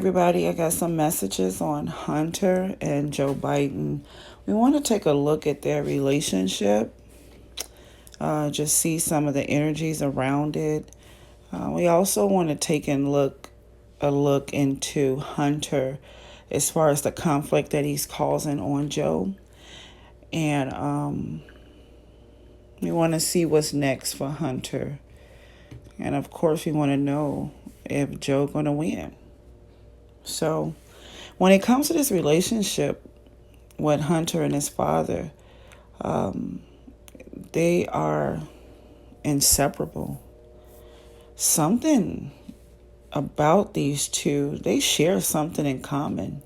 Everybody, I got some messages on Hunter and Joe Biden. We want to take a look at their relationship, just see some of the energies around it. We also want to take a look into Hunter as far as the conflict that he's causing on Joe, and we want to see what's next for Hunter, and of course, we want to know if Joe gonna win. So, when it comes to this relationship with Hunter and his father, um, they are inseparable. Something about these two, they share something in common.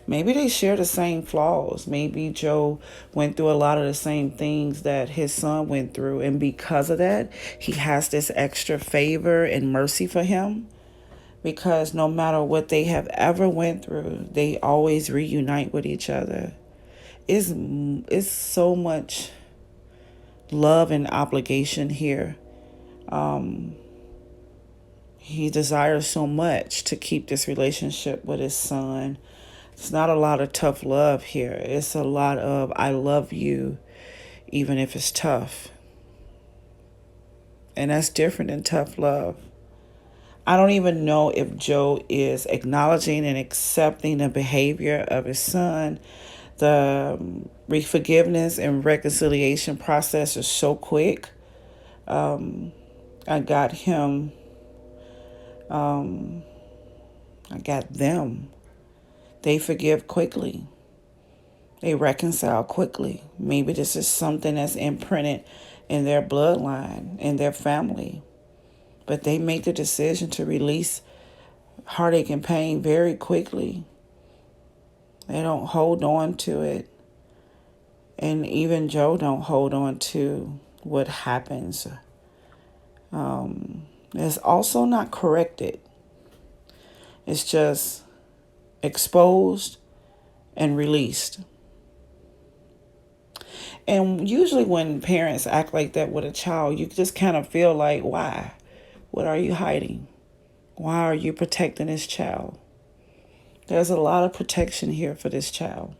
Maybe they share the same flaws. Maybe Joe went through a lot of the same things that his son went through, and because of that, he has this extra favor and mercy for him. Because no matter what they have ever went through, they always reunite with each other. It's so much love and obligation here. Um, he desires so much to keep this relationship with his son. It's not a lot of tough love here. It's a lot of I love you, even if it's tough. And that's different than tough love. I don't even know if Joe is acknowledging and accepting the behavior of his son. The forgiveness and reconciliation process is so quick. I got him. Um, I got them. They forgive quickly. They reconcile quickly. Maybe this is something that's imprinted in their bloodline, in their family. But they make the decision to release heartache and pain very quickly. They don't hold on to it. And even Joe don't hold on to what happens. It's also not corrected. It's just exposed and released. And usually when parents act like that with a child, you just kind of feel like, why? What are you hiding? Why are you protecting this child? There's a lot of protection here for this child.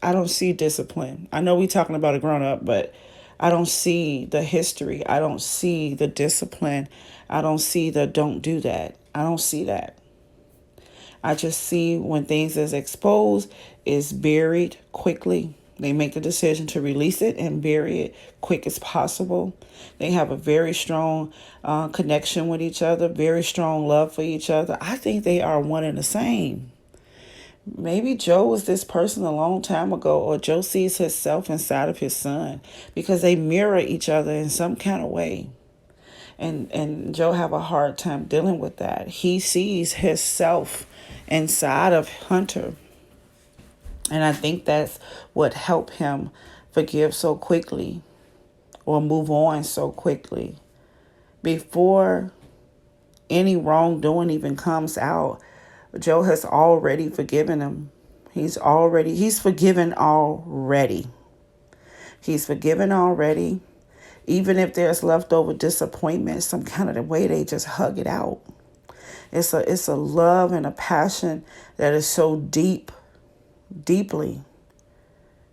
I don't see discipline. I know we're talking about a grown up, but I don't see the history. I don't see the discipline. I don't see the don't do that. I don't see that. I just see when things is exposed, is buried quickly. They make the decision to release it and bury it quick as possible. They have a very strong connection with each other, very strong love for each other. I think they are one and the same. Maybe Joe was this person a long time ago, or Joe sees himself inside of his son because they mirror each other in some kind of way. And Joe have a hard time dealing with that. He sees himself inside of Hunter. And I think that's what helped him forgive so quickly or move on so quickly. Before any wrongdoing even comes out, Joe has already forgiven him. He's forgiven already. He's forgiven already. Even if there's leftover disappointment, some kind of the way they just hug it out. It's a love and a passion that is so deep, deeply,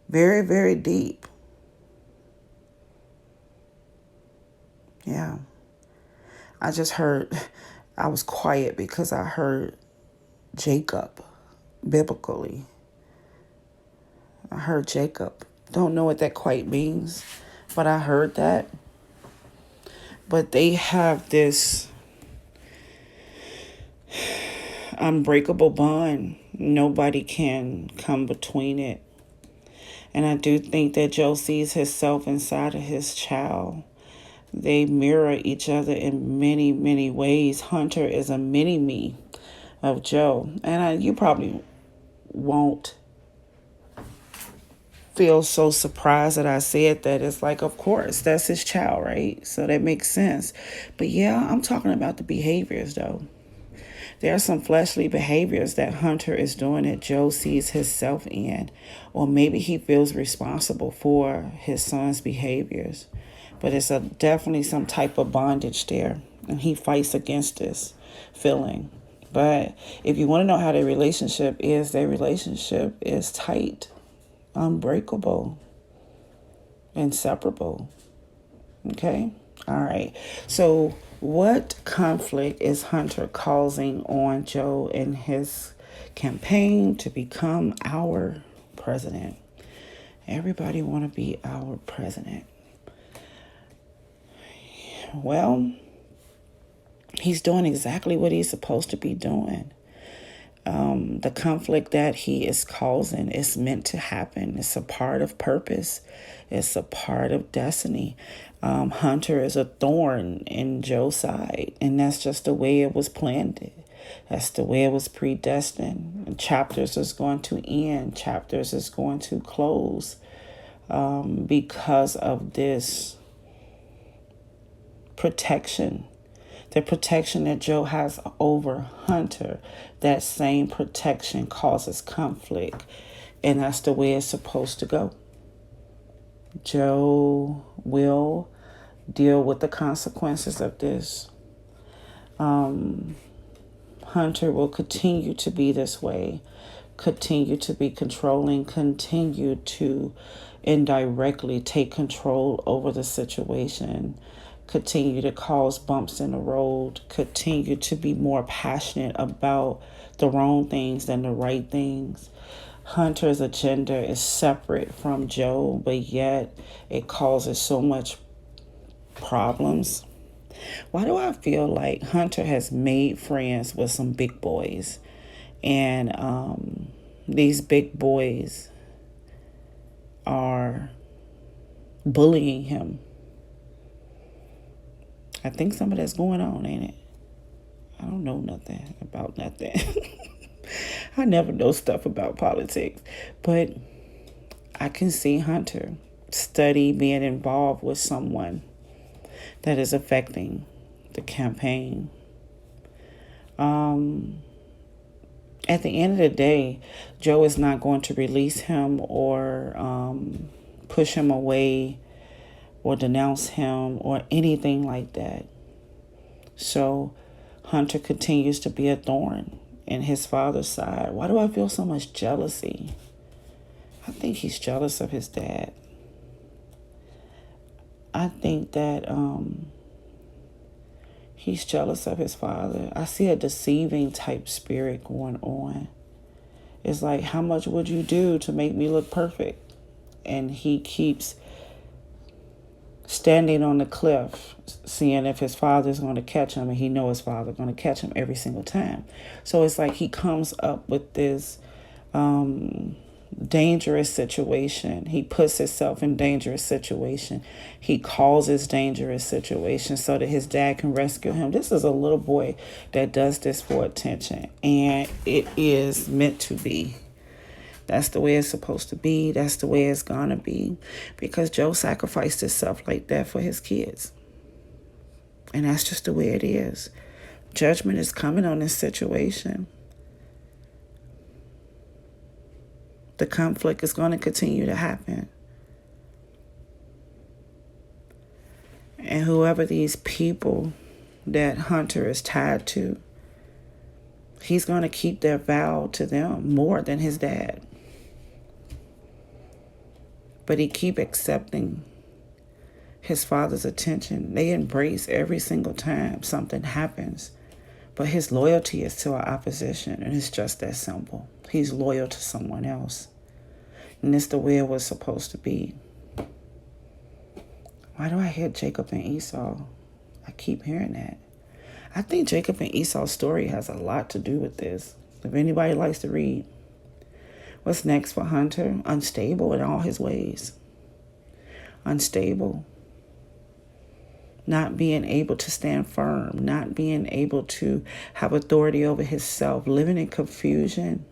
very, very deep. Yeah. I was quiet because I heard Jacob biblically. I heard Jacob. Don't know what that quite means, but I heard that. But they have this unbreakable bond. Nobody can come between it. And I do think that Joe sees himself inside of his child. They mirror each other in many, many ways. Hunter is a mini-me of Joe. And you probably won't feel so surprised that I said that. It's like, of course, that's his child, right? So that makes sense. But yeah, I'm talking about the behaviors, though. There are some fleshly behaviors that Hunter is doing that Joe sees himself in, or maybe he feels responsible for his son's behaviors. But it's definitely some type of bondage there. And he fights against this feeling. But if you want to know how their relationship is tight, unbreakable, inseparable. Okay? All right. So what conflict is Hunter causing on Joe in his campaign to become our president? Everybody want to be our president. Well, he's doing exactly what he's supposed to be doing. The conflict that he is causing is meant to happen. It's a part of purpose. It's a part of destiny. Hunter is a thorn in Joe's side, and that's just the way it was planned. That's the way it was predestined. And chapters is going to end. Chapters is going to close because of this protection. The protection that Joe has over Hunter, that same protection causes conflict. And that's the way it's supposed to go. Joe will deal with the consequences of this. Hunter will continue to be this way, continue to be controlling, continue to indirectly take control over the situation, continue to cause bumps in the road, continue to be more passionate about the wrong things than the right things. Hunter's agenda is separate from Joe, but yet it causes so much problems. Why do I feel like Hunter has made friends with some big boys? And these big boys are bullying him. I think some of that's going on, ain't it? I don't know nothing about nothing. I never know stuff about politics. But I can see Hunter study being involved with someone that is affecting the campaign. At the end of the day, Joe is not going to release him or push him away or denounce him or anything like that. So Hunter continues to be a thorn in his father's side. Why do I feel so much jealousy? I think he's jealous of his dad. I think that he's jealous of his father. I see a deceiving type spirit going on. It's like, how much would you do to make me look perfect? And he keeps standing on the cliff, seeing if his father's going to catch him, and he knows his father's going to catch him every single time. So it's like he comes up with this dangerous situation. He puts himself in dangerous situation. He causes dangerous situations so that his dad can rescue him. This is a little boy that does this for attention, and it is meant to be. That's the way it's supposed to be. That's the way it's gonna be, because Joe sacrificed himself like that for his kids. And that's just the way it is. Judgment is coming on this situation. The conflict is going to continue to happen. And whoever these people that Hunter is tied to, he's going to keep their vow to them more than his dad. But he keep accepting his father's attention. They embrace every single time something happens. But his loyalty is to our opposition, and it's just that simple. He's loyal to someone else. And it's the way it was supposed to be. Why do I hear Jacob and Esau? I keep hearing that. I think Jacob and Esau's story has a lot to do with this. If anybody likes to read. What's next for Hunter? Unstable in all his ways. Unstable. Not being able to stand firm. Not being able to have authority over himself. Living in confusion.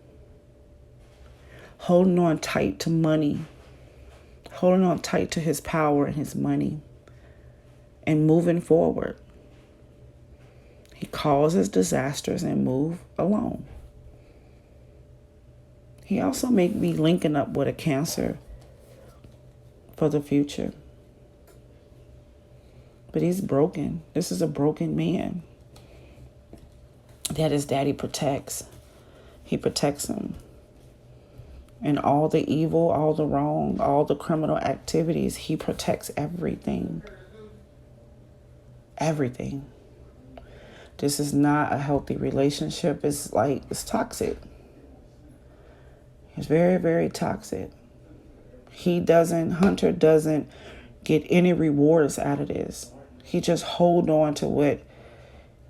Holding on tight to money. Holding on tight to his power and his money. And moving forward. He causes disasters and move alone. He also may be linking up with a Cancer for the future. But he's broken. This is a broken man that his daddy protects. He protects him. And all the evil, all the wrong, all the criminal activities, he protects everything. Everything. This is not a healthy relationship. It's toxic. It's very, very toxic. Hunter doesn't get any rewards out of this. He just hold on to what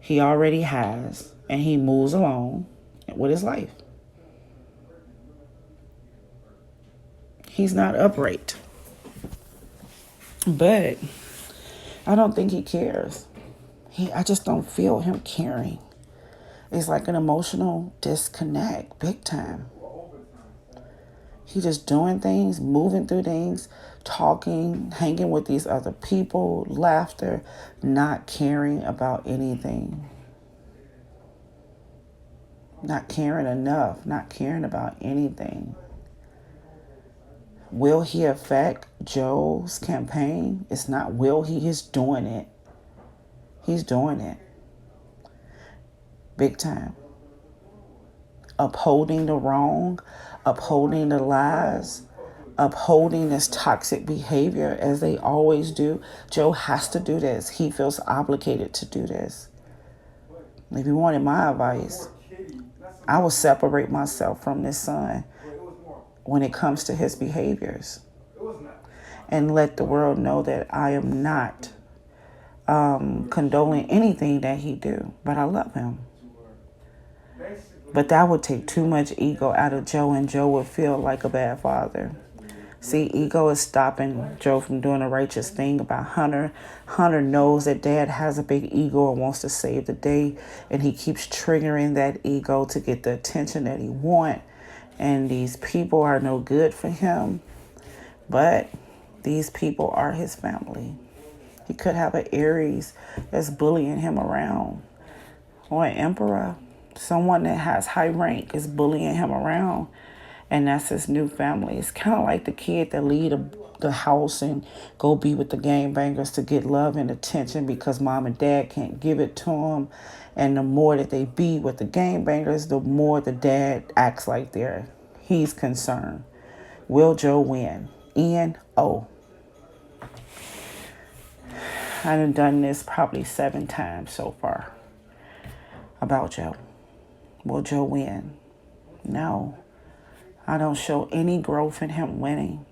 he already has and he moves along with his life. He's not upright. But I don't think he cares. I just don't feel him caring. It's like an emotional disconnect, big time. He just doing things, moving through things, talking, hanging with these other people, laughter, not caring about anything. Not caring enough, not caring about anything. Will he affect Joe's campaign? It's not will he, he's doing it. He's doing it. Big time. Upholding the wrong, upholding the lies, upholding this toxic behavior as they always do. Joe has to do this. He feels obligated to do this. If you wanted my advice, I would separate myself from this son when it comes to his behaviors and let the world know that I am not condoning anything that he do, but I love him. But that would take too much ego out of Joe, and Joe would feel like a bad father. See, ego is stopping Joe from doing the righteous thing about Hunter. Hunter knows that dad has a big ego and wants to save the day, and he keeps triggering that ego to get the attention that he wants. And these people are no good for him, but these people are his family. He could have an Aries that's bullying him around, or an emperor. Someone that has high rank is bullying him around, and that's his new family. It's kind of like the kid that leave the house and go be with the gangbangers to get love and attention because mom and dad can't give it to him. And the more that they be with the gangbangers, the more the dad acts like he's concerned. Will Joe win? N-O. I've done this probably 7 times so far about Joe. Will Joe win? No. I don't show any growth in him winning.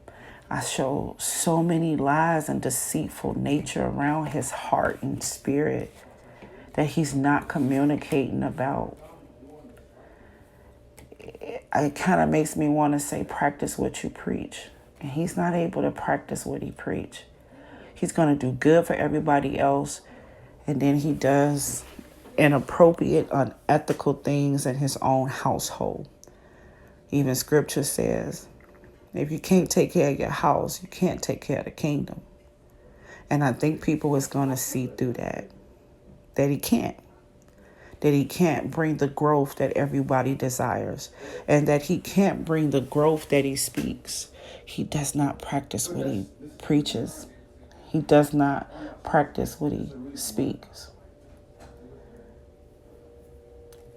I show so many lies and deceitful nature around his heart and spirit that he's not communicating about. It kind of makes me want to say, practice what you preach. And he's not able to practice what he preach. He's going to do good for everybody else, and then he does inappropriate, unethical things in his own household. Even scripture says, if you can't take care of your house, you can't take care of the kingdom. And I think people is going to see through that he can't. That he can't bring the growth that everybody desires. And that he can't bring the growth that he speaks. He does not practice what he preaches. He does not practice what he speaks.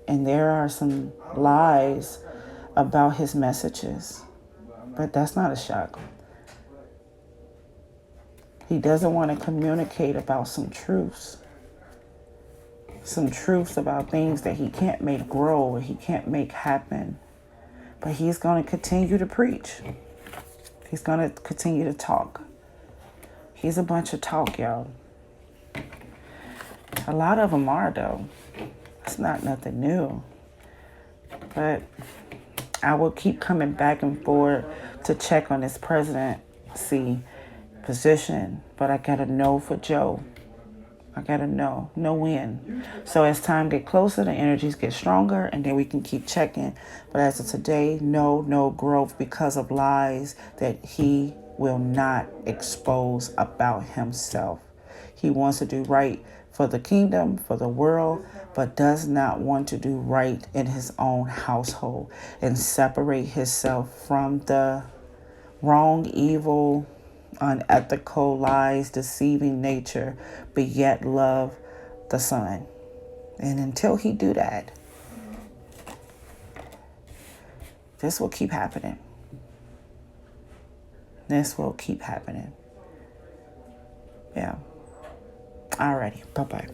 And there are some lies about his messages. But that's not a shock. He doesn't want to communicate about some truths. Some truths about things that he can't make grow or he can't make happen. But he's going to continue to preach. He's going to continue to talk. He's a bunch of talk, y'all. A lot of them are, though. It's not nothing new. But I will keep coming back and forth to check on this presidency position. But I got to know for Joe. I got to know when. So as time get closer, the energies get stronger, and then we can keep checking. But as of today, no growth because of lies that he will not expose about himself. He wants to do right for the kingdom, for the world, but does not want to do right in his own household and separate himself from the wrong, evil, unethical, lies, deceiving nature, but yet love the Son. And until he do that, this will keep happening. This will keep happening. Yeah. Alrighty. Bye-bye.